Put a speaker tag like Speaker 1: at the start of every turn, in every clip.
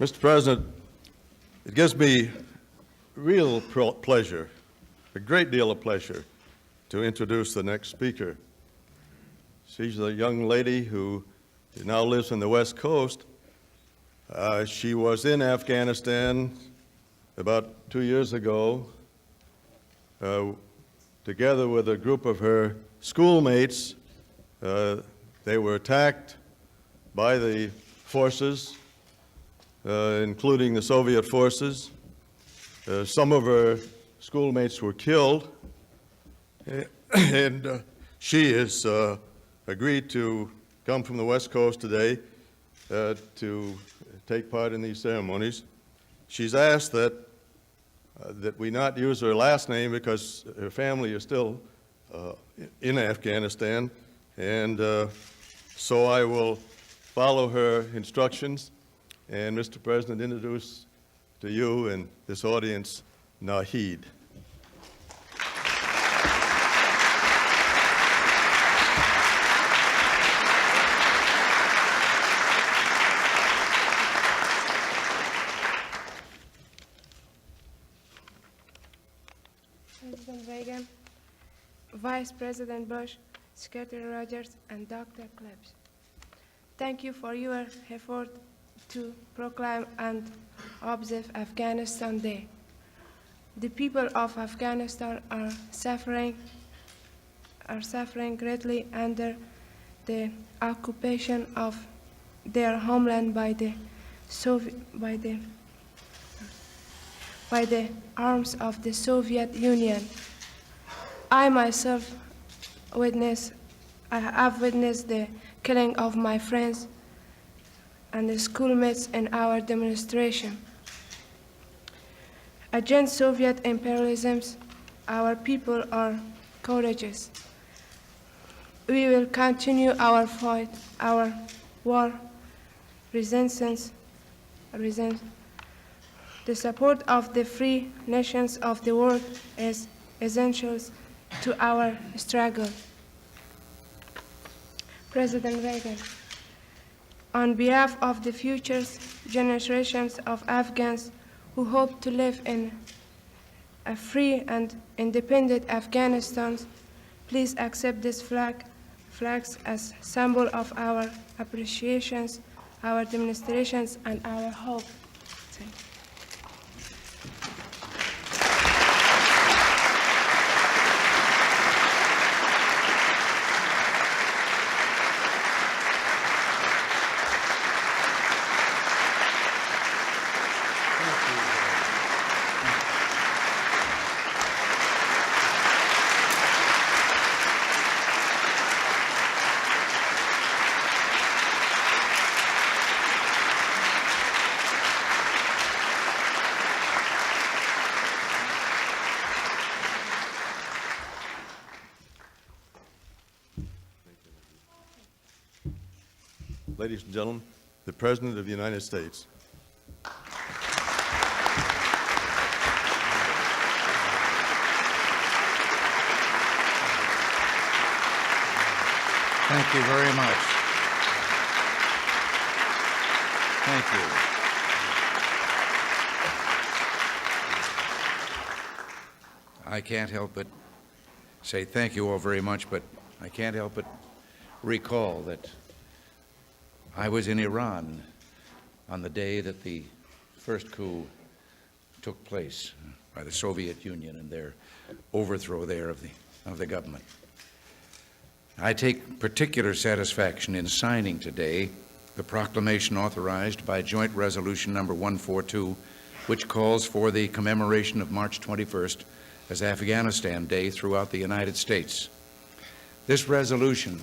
Speaker 1: Mr. President, it gives me real pleasure, a great deal of pleasure, to introduce the next speaker. She's a young lady who now lives on the West Coast. She was in Afghanistan about 2 years ago, together with a group of her schoolmates. They were attacked by the forces, including the Soviet forces. Some of her schoolmates were killed, and she has agreed to come from the West Coast today to take part in these ceremonies. She's asked that we not use her last name because her family is still in Afghanistan, and so I will follow her instructions and, Mr. President, introduce to you and this audience Nahid.
Speaker 2: President Reagan, Vice President Bush, Secretary Rogers, and Dr. Klebs. Thank you for your effort to proclaim and observe Afghanistan Day. The people of Afghanistan are suffering greatly under the occupation of their homeland by the arms of the Soviet Union. I myself have witnessed the killing of my friends and the schoolmates in our demonstration. Against Soviet imperialism, our people are courageous. We will continue our fight, our war, resistance. The support of the free nations of the world is essential to our struggle. President Reagan, on behalf of the future generations of Afghans who hope to live in a free and independent Afghanistan, please accept this flags as symbol of our appreciations, our demonstrations, and our hope. Thank you.
Speaker 1: Ladies and gentlemen, the President of the United States.
Speaker 3: Thank you very much. Thank you. I can't help but say thank you all very much, but I can't help but recall that I was in Iran on the day that the first coup took place by the Soviet Union and their overthrow there of the government. I take particular satisfaction in signing today the proclamation authorized by Joint Resolution number 142, which calls for the commemoration of March 21st as Afghanistan Day throughout the United States. This resolution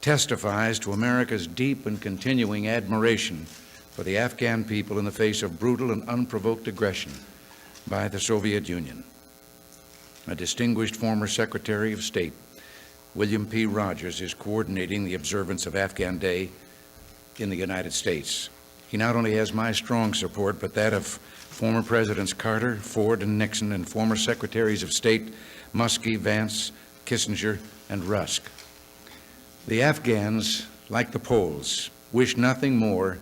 Speaker 3: testifies to America's deep and continuing admiration for the Afghan people in the face of brutal and unprovoked aggression by the Soviet Union. A distinguished former Secretary of State, William P. Rogers, is coordinating the observance of Afghan Day in the United States. He not only has my strong support, but that of former Presidents Carter, Ford, and Nixon, and former Secretaries of State Muskie, Vance, Kissinger, and Rusk. The Afghans, like the Poles, wish nothing more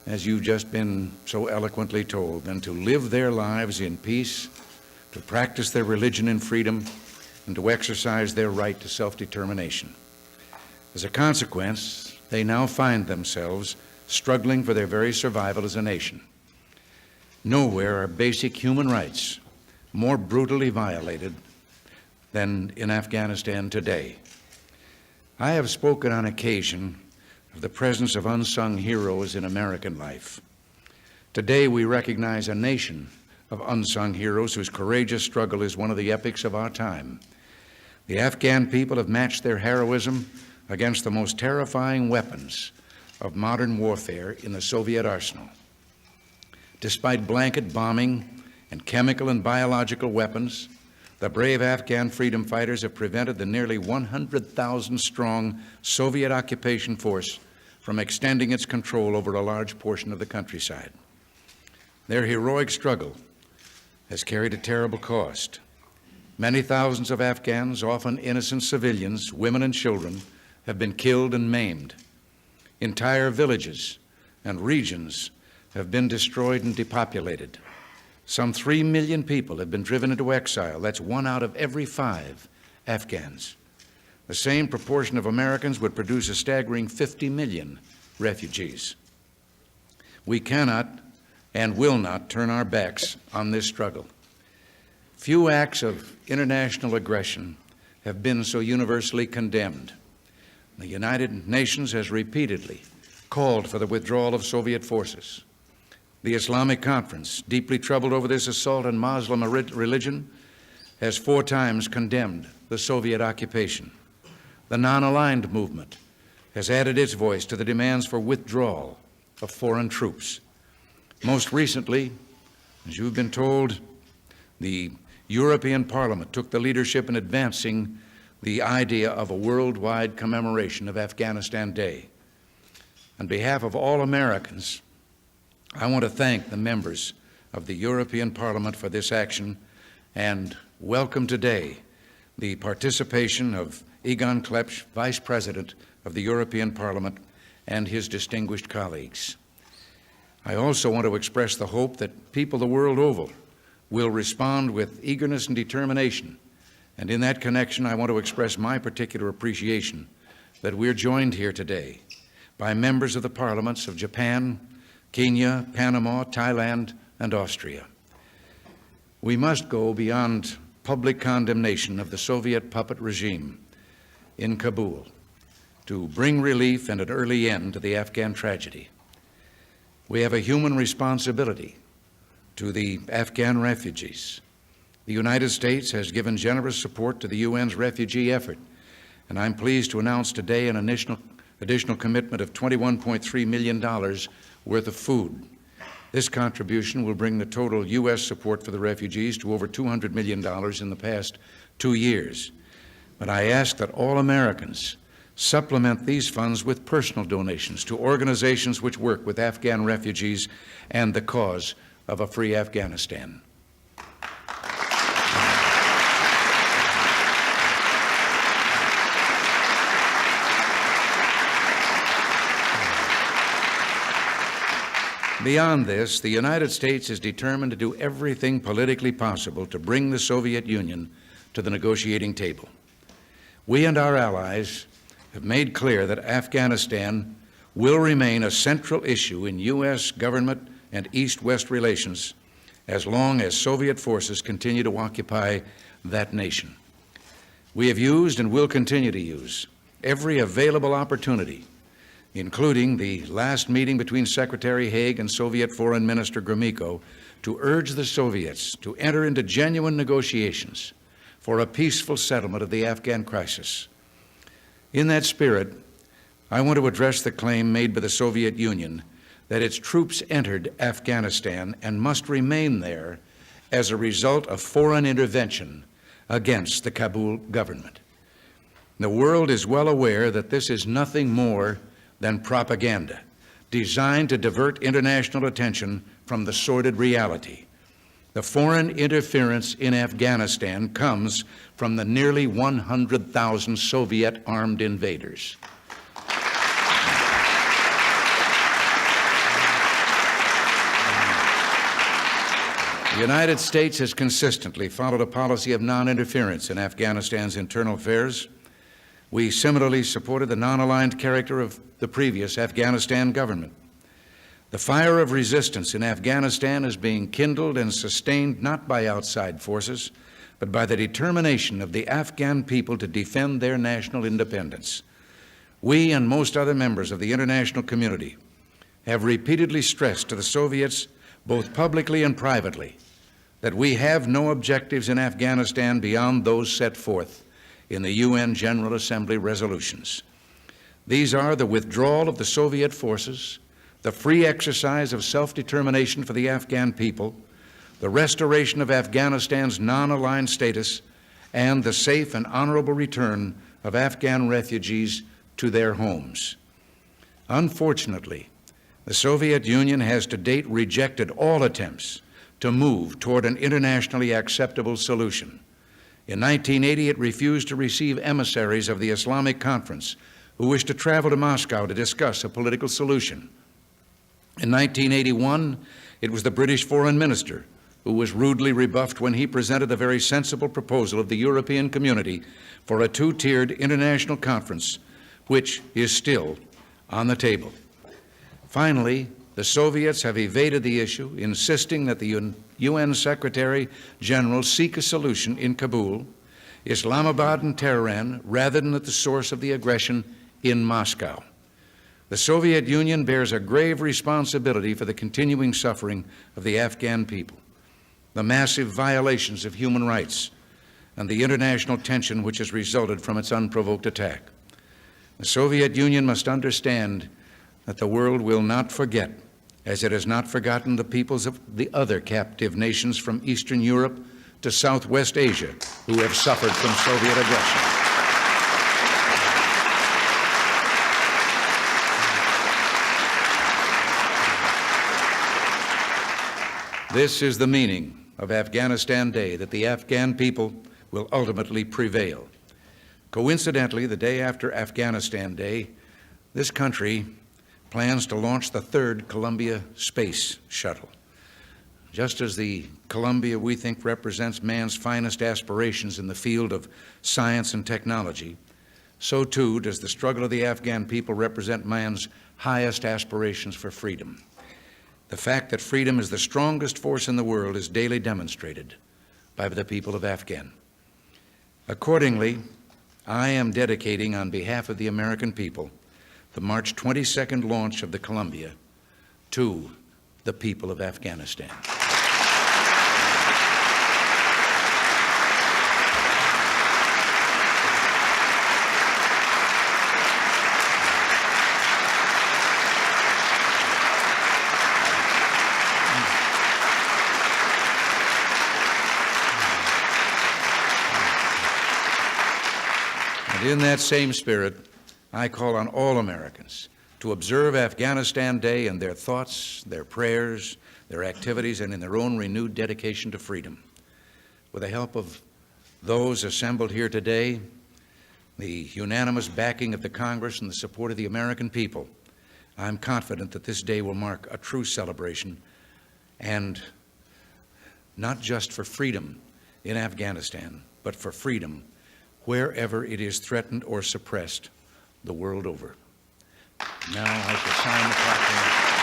Speaker 3: as you've just been so eloquently told, than to live their lives in peace, to practice their religion in freedom, and to exercise their right to self-determination. As a consequence, they now find themselves struggling for their very survival as a nation. Nowhere are basic human rights more brutally violated than in Afghanistan today. I have spoken on occasion of the presence of unsung heroes in American life. Today we recognize a nation of unsung heroes whose courageous struggle is one of the epics of our time. The Afghan people have matched their heroism against the most terrifying weapons of modern warfare in the Soviet arsenal. Despite blanket bombing and chemical and biological weapons, the brave Afghan freedom fighters have prevented the nearly 100,000-strong Soviet occupation force from extending its control over a large portion of the countryside. Their heroic struggle has carried a terrible cost. Many thousands of Afghans, often innocent civilians, women and children, have been killed and maimed. Entire villages and regions have been destroyed and depopulated. Some 3 million people have been driven into exile. That's 1 out of every 5 Afghans. The same proportion of Americans would produce a staggering 50 million refugees. We cannot and will not turn our backs on this struggle. Few acts of international aggression have been so universally condemned. The United Nations has repeatedly called for the withdrawal of Soviet forces. The Islamic Conference, deeply troubled over this assault on Muslim religion, has 4 times condemned the Soviet occupation. The non-aligned movement has added its voice to the demands for withdrawal of foreign troops. Most recently, as you've been told, the European Parliament took the leadership in advancing the idea of a worldwide commemoration of Afghanistan Day. On behalf of all Americans, I want to thank the members of the European Parliament for this action and welcome today the participation of Egon Klepsch, Vice President of the European Parliament, and his distinguished colleagues. I also want to express the hope that people the world over will respond with eagerness and determination. And in that connection, I want to express my particular appreciation that we're joined here today by members of the parliaments of Japan, Kenya, Panama, Thailand, and Austria. We must go beyond public condemnation of the Soviet puppet regime in Kabul to bring relief and an early end to the Afghan tragedy. We have a human responsibility to the Afghan refugees. The United States has given generous support to the UN's refugee effort, and I'm pleased to announce today an additional commitment of $21.3 million worth of food. This contribution will bring the total U.S. support for the refugees to over $200 million in the past 2 years. But I ask that all Americans supplement these funds with personal donations to organizations which work with Afghan refugees and the cause of a free Afghanistan. Beyond this, the United States is determined to do everything politically possible to bring the Soviet Union to the negotiating table. We and our allies have made clear that Afghanistan will remain a central issue in U.S. government and East-West relations as long as Soviet forces continue to occupy that nation. We have used and will continue to use every available opportunity, including the last meeting between Secretary Haig and Soviet Foreign Minister Gromyko, to urge the Soviets to enter into genuine negotiations for a peaceful settlement of the Afghan crisis. In that spirit, I want to address the claim made by the Soviet Union that its troops entered Afghanistan and must remain there as a result of foreign intervention against the Kabul government. The world is well aware that this is nothing more than propaganda designed to divert international attention from the sordid reality. The foreign interference in Afghanistan comes from the nearly 100,000 Soviet armed invaders. The United States has consistently followed a policy of non-interference in Afghanistan's internal affairs. We similarly supported the non-aligned character of the previous Afghanistan government. The fire of resistance in Afghanistan is being kindled and sustained not by outside forces, but by the determination of the Afghan people to defend their national independence. We and most other members of the international community have repeatedly stressed to the Soviets, both publicly and privately, that we have no objectives in Afghanistan beyond those set forth in the UN General Assembly resolutions. These are the withdrawal of the Soviet forces, the free exercise of self-determination for the Afghan people, the restoration of Afghanistan's non-aligned status, and the safe and honorable return of Afghan refugees to their homes. Unfortunately, the Soviet Union has to date rejected all attempts to move toward an internationally acceptable solution. In 1980, it refused to receive emissaries of the Islamic Conference who wished to travel to Moscow to discuss a political solution. In 1981, it was the British foreign minister who was rudely rebuffed when he presented a very sensible proposal of the European community for a two-tiered international conference, which is still on the table. Finally, the Soviets have evaded the issue, insisting that the UN Secretary General seek a solution in Kabul, Islamabad, and Tehran, rather than at the source of the aggression in Moscow. The Soviet Union bears a grave responsibility for the continuing suffering of the Afghan people, the massive violations of human rights, and the international tension which has resulted from its unprovoked attack. The Soviet Union must understand that the world will not forget, as it has not forgotten the peoples of the other captive nations from Eastern Europe to Southwest Asia who have suffered from Soviet aggression. This is the meaning of Afghanistan Day, that the Afghan people will ultimately prevail. Coincidentally, the day after Afghanistan Day, this country plans to launch the third Columbia space shuttle. Just as the Columbia, we think, represents man's finest aspirations in the field of science and technology, so too does the struggle of the Afghan people represent man's highest aspirations for freedom. The fact that freedom is the strongest force in the world is daily demonstrated by the people of Afghan. Accordingly, I am dedicating on behalf of the American people the March 22nd launch of the Columbia to the people of Afghanistan. And in that same spirit, I call on all Americans to observe Afghanistan Day in their thoughts, their prayers, their activities, and in their own renewed dedication to freedom. With the help of those assembled here today, the unanimous backing of the Congress, and the support of the American people, I'm confident that this day will mark a true celebration, and not just for freedom in Afghanistan, but for freedom wherever it is threatened or suppressed the world over. Now I shall sign the proclamation.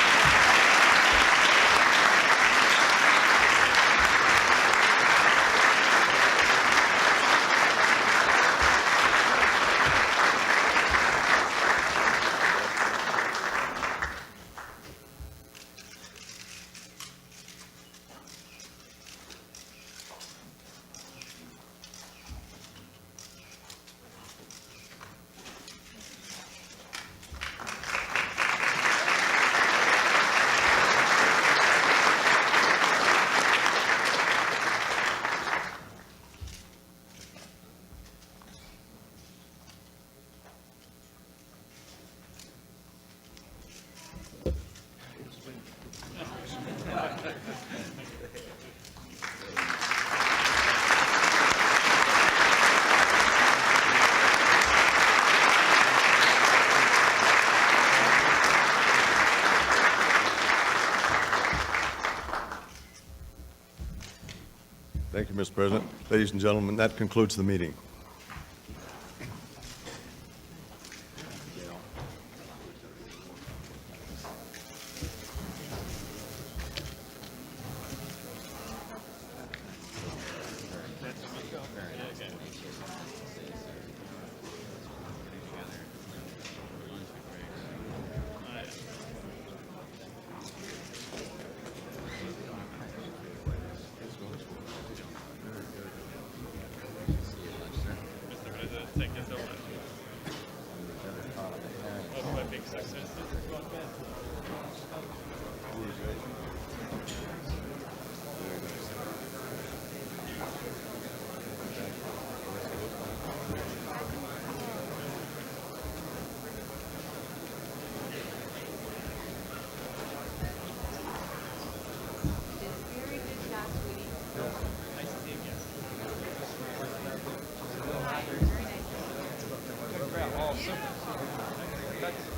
Speaker 1: Thank you, Mr. President. Ladies and gentlemen, that concludes the meeting.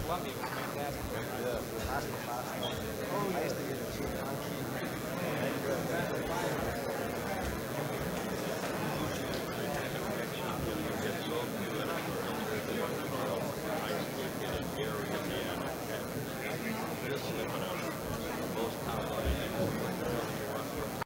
Speaker 4: Columbia was fantastic.